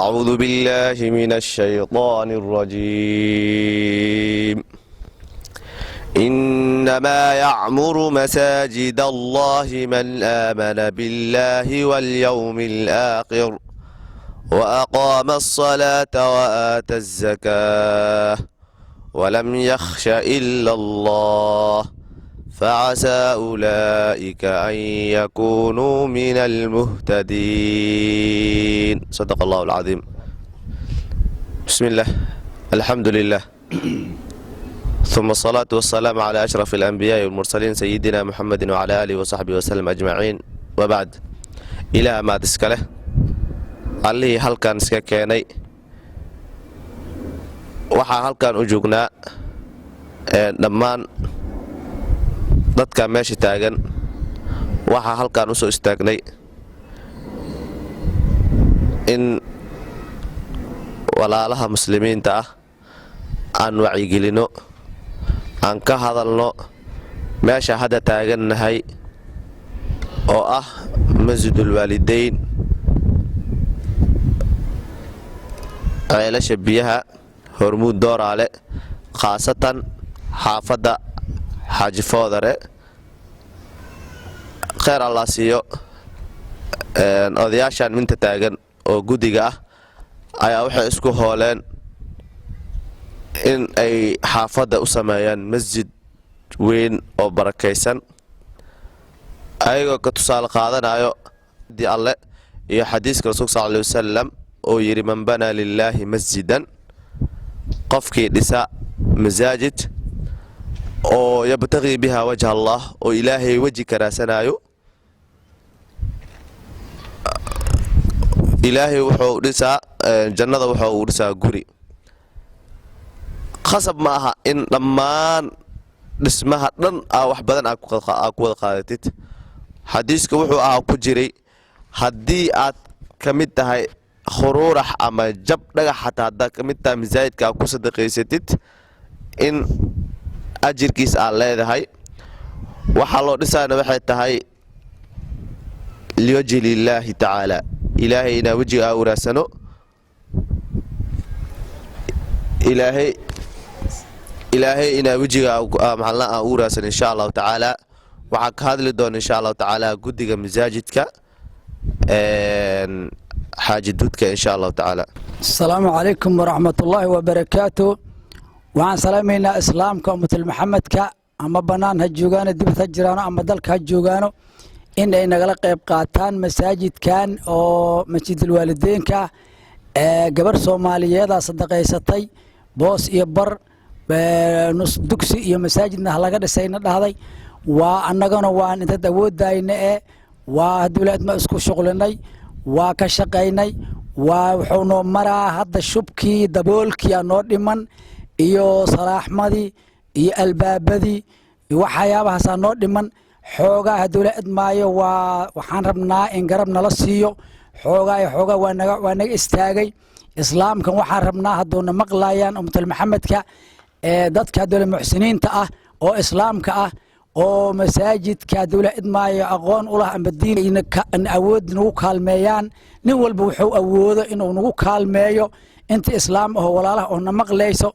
أعوذ بالله من الشيطان الرجيم إنما يعمر مساجد الله من آمن بالله واليوم الآخر وأقام الصلاة وآتى الزكاة ولم يخش إلا الله فعسى أولئك أن يكونوا من المهتدين صدق الله العظيم بسم الله الحمد لله ثم الصلاة والسلام على أشرف الأنبياء والمرسلين سيدنا محمد وعلى آله وصحبه وسلم أجمعين وبعد إلى ما دسكله allihii halkan iska keenay waxaa halkan u joognaa dhammaan dadka meesha taagan waxaa halkan u soo istaagnay in walaalaha muslimiinta ah aan wacyigelino aan ka hadalno meesha hadda taagannahay oo ah masjidul waalidayn ceelasha biyaha hormuud dooraale khaasatan xaafadda xaaji foodare kheyr allah siiyo odayaashan minta taagan oo guddiga ah ayaa waxay isku hooleen in ay xaafadda u sameeyaan masjid weyn oo barakaysan ayagoo ka tusaale qaadanayo di alle iyo xadiiska rasuulka sal alay wasalam oo yidhi man banaa lilaahi masjidan qofkii dhisa masaajid oo yabtaqii biha wajha allah oo ilaahay weji ka raasanaayo ilaahay wuxuu dhisaa jannada wuxuu dhisaa guri khasab ma aha in dhammaan dhismaha dhan wax badan aa ku wada qaadatid xadiiska wuxuu ahaa ku jiray haddii aad ka mid tahay khuruurax ama jab dhagax xataa haddaad ka mid tahay masaajidka aad ku sadaqaysatid in ajirkiis aad leedahay waxaa loo dhisaana waxay tahay liwajhi lillaahi tacaala ilaahay inaa wejiga aa uraadsano ilaahay inaa wejiga maxalna aa u uraadsano insha allahu tacaala waxaa ka hadli doona insha allahu tacaala guddiga masaajidka xaaji duudka insha allahu tacaala asalaamu calaykum waraxmatullaahi wabarakaatu waxaan salaamaynaa islaamka ummatul maxamedka ama bannaan ha joogaano dibad ha jiraano ama dalka ha joogaano in ay nagala qayb qaataan masaajidkan oo masjidul waalideynka gabar soomaaliyeeda sadaqaysatay boos iyo bar nus dugsi iyo masaajidna laga dhisayna dhahday waa annagana waan intad awoodayna waa dawladma isku shuqlinay waa ka shaqaynay waa wuxuu noo maraa hadda shubkii daboolkii aa noo dhiman iyo salaaxmadii iyo albaabadii waxyaabahaasa noo dhiman xoogaa dawla idmaayo waxaan rabnaa in garab nala siiyo xoogaa waa naga istaagay islaamkan waxaan rabnaa hadduuna maqlayaan ummatul maxamedka dadka dawla muxsiniinta ah oo islaamka ah oo masaajidka dawla idmaayo aqoon u lah amba diin awood nagu kaalmeeyaan nin walba wuxuu awoodo inuu nagu kaalmeeyo inta islaam ahoo walaalaha oo na maqlayso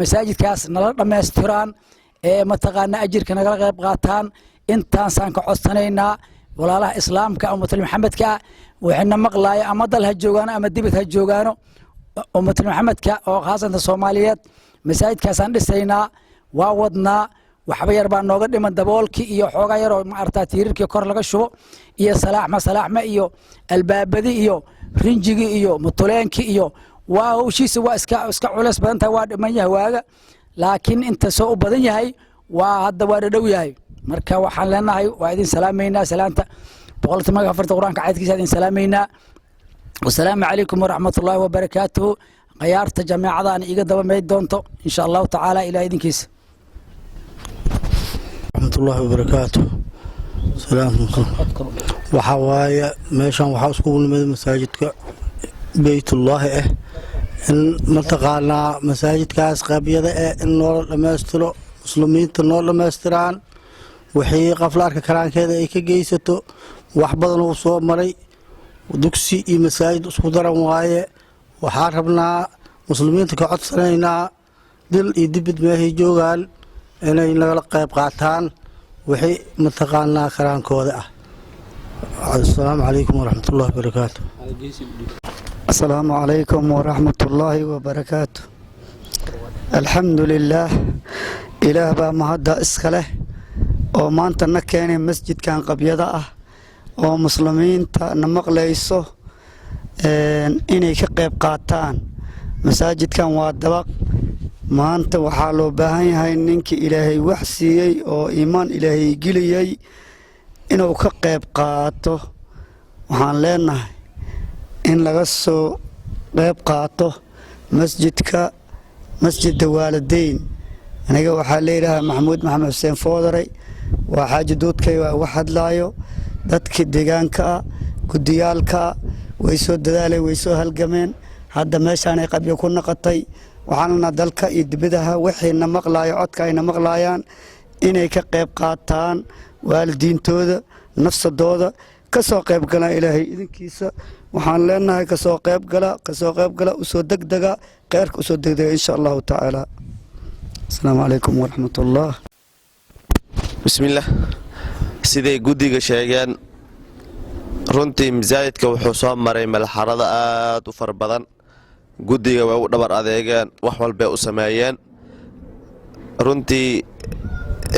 masaajidkaas nala dhammaystiraan mataqaana ajirka nagala qayb qaataan intaasaan ka codsanaynaa walaalaha islaamka ummatul maxamedka waxayna maqlaaya ama dal ha joogaano ama dibad ha joogaano ummatul maxamedka oo khaasatan soomaaliyeed masaajidkaasaan dhisaynaa waa wadnaa waxba yar baa nooga dhiman daboolkii iyo xoogaa yaroo maartaa tiirarkii kor laga shubo iyo salaaxma iyo albaabadii iyo rinjigii iyo mutuleenkii iyo waa hawshiisa waa iska culays badan tahay waa dhiman yahay waaga laakiin inta soo u badan yahay waa hadda waa dhadhow yahay marka waxaan leenahay waa idin salaamaynaa salaanta boqolkiiba afarta quraanka caydkiisa idin salaamaynaa wasalaamu calaykum waraxmatullaahi wabarakaatuhu qayaarta jameecadaan iga daba meyd doonto insha allahu tacaala ilaa idinkiisa ورحمة الله وبركاته سلام وحوايا ماشان وحا اسكو نمد مساجدك بيت الله ان متقالنا مساجد كاس قبيده ان نور دماسترو مسلمين نور دماستران وحي قفلارك كرانكيدا اي كغيساتو wax badan oo soo maray dugsi iyo masaajid isku daran waaye waxaan rabnaa muslimiinta ka codsanaynaa dil iyo dibid meeshay joogaan inay nagala qayb qaataan wixii mataqaanaa karaankooda ah. السلام عليكم ورحمة الله وبركاته. السلام عليكم ورحمة الله وبركاته. الحمد لله إله با مهدا إسكاله وما أنت نكاني مسجد كان قبيضة ومسلمين نمق ليسو إني كقيب قاتان مساجد كان وادبق ما أنت وحالو باهي هاي ننك إلهي وحسيي أو إيمان إلهي قليي inuu ka qayb qaato waxaan leenahay in laga soo qayb qaato masjidka masjidda waalidiin aniga waxaa leeyahay maxamuud maxamed xuseen foodare waa xaaji doodkay waa wax hadlaayo dadkii deegaanka gudiyaalka way soo dadaalay way soo halgameen hadda meeshaan ay qabyo ku noqotay waxaana dalka iyo dibadaha waxayna maqlaayo codka ayna maqlaayaan inay ka qayb qaataan waalidiintooda nafsadooda ka soo qayb gala ilaahay idinkiisa waxaan leenahay ka soo qayb gala u soo degdega khayrka u soo degdega insha Allah taala. Assalaamu alaykum wa rahmatullah. Bismillah. Siday gudiga sheegeen runtii masaajidka wuxuu soo maray malxarada aad u far badan gudiga way u dhabar adeegeen wax walba u sameeyeen runtii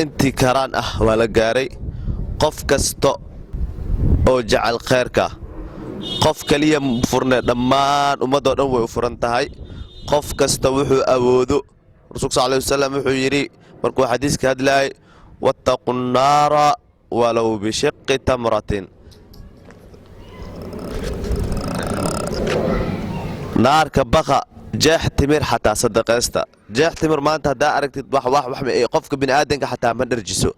intii karaan ah waa la gaaray qof kasta oo jecel khayrka qof kaliya furne dhammaan ummadoo dhan way u furan tahay qof kasta wuxuu awoodo rasuulka sallallahu alayhi wasallam wuxuu yiri markuu xadiiska hadlay wattaqun naara walaw bi shiqqi tamratin naarka baqa jeex timir xataa sadaqaysta jeex timir maanta hadaa aragtid wax qofka bini aadanka xataa ma dharjiso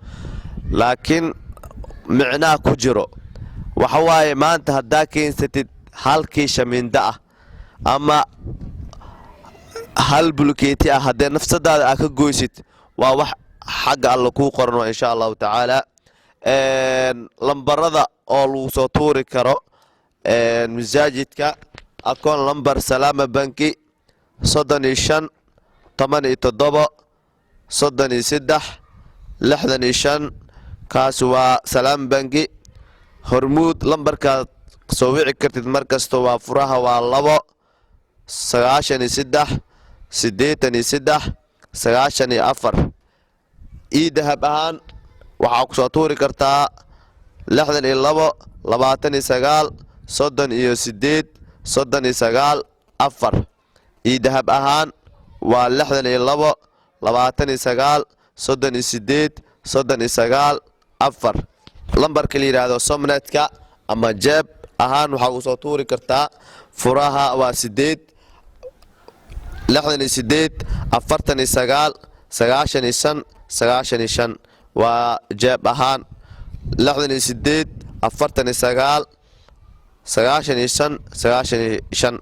laakiin micnaa ku jiro waxa waaye maanta hadaa keensatid halkii shamiinda ah ama hal bulkeeti ah hadee nafsadaada ka gooysid waa wax xagga alla ku qorno insha Allah taala lambarada oo lagu soo tuuri karo masaajidka akoon lambar salaama banki 35 87 33 65 kaas waa salaam banki hormuud lambarka soo wici kartid markasto waa furaha waa 2 93 83 94 dahab ahaan waxaa ku soo tuuri kartaa 62 29 38 39 4 dahab ahaan waa 62 29 38 39 4 lambarka la yiraahdo somnetka ama jeeb ahaan waxaa ku soo tuuri kartaa furaha waa 8 68 49 95 95 waa jeeb ahaan 68 49 95 95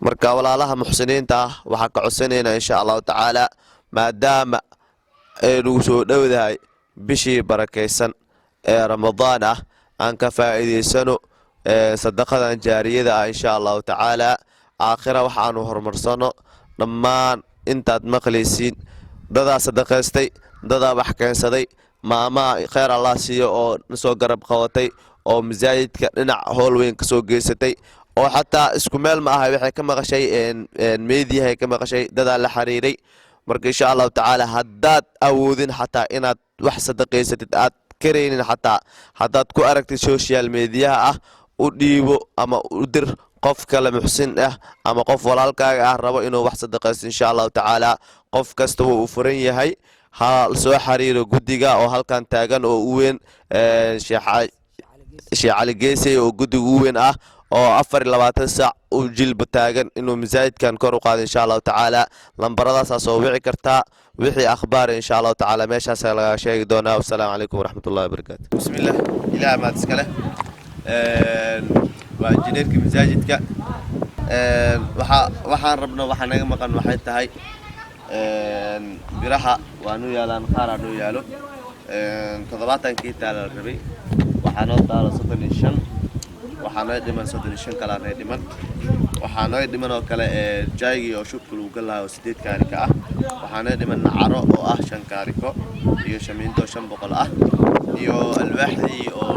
marka walaalaha muxsiniinta waxa ka codsanayna insha Allah taala maadaama ay ugu soo dhawdahay bishii barakeysan ee Ramadaan aan ka faa'iideysano sadaqadan jaariyada insha Allah taala aakhira waxaanu horumarsano dhammaan intaad maqleysiin dada sadaqaystay dada wax keensaday maama khayr Allah siiyo oo soo garab qabatay oo masaajidka dhinac hool weyn ka soo geysatay oo xataa isku meel ma aha waxay ka maqashay meediyaha ka maqashay dada la xariiray marka insha Allah taala hadaad awoodin xataa inaad wax sadaqaysatid aad kareenin xataa hadaad ku aragtid social media u dhiibo ama u dir qof kale muxsin ama qof walaalkaaga rabo inuu wax sadaqaysto insha Allah taala qof kasta uu furan yahay ha soo xariiro gudiga oo halkan taagan oo u weyn Sheikh Ali Geesi oo gudiga u weyn oo 24 saac u jilba taagan inuu masaajidkan kor u qaado insha Allah taala lambaradaas soo wici kartaa wixii akhbaar insha Allah taala meeshaas laga sheegi doonaa. Assalaamu alaykum warahmatullahi wabarakatuh. Bismillah ilaa ma iskale waa injineerka masaajidka waxaan rabnaa waxa naga maqan waxay tahay biraha waanu yaalaan qaar aanu yaalo 70 taala rabay waxaan oo taala 35 waxaa noo dhiman 35 kale aan dhiman waxaa noo dhiman oo kale jaaygi oo shubka lagu galaayo 8 kaarika ah waxaa noo dhiman caro oo ah 5 kaariko iyo shamiinto 500 ah iyo alwaaxdii oo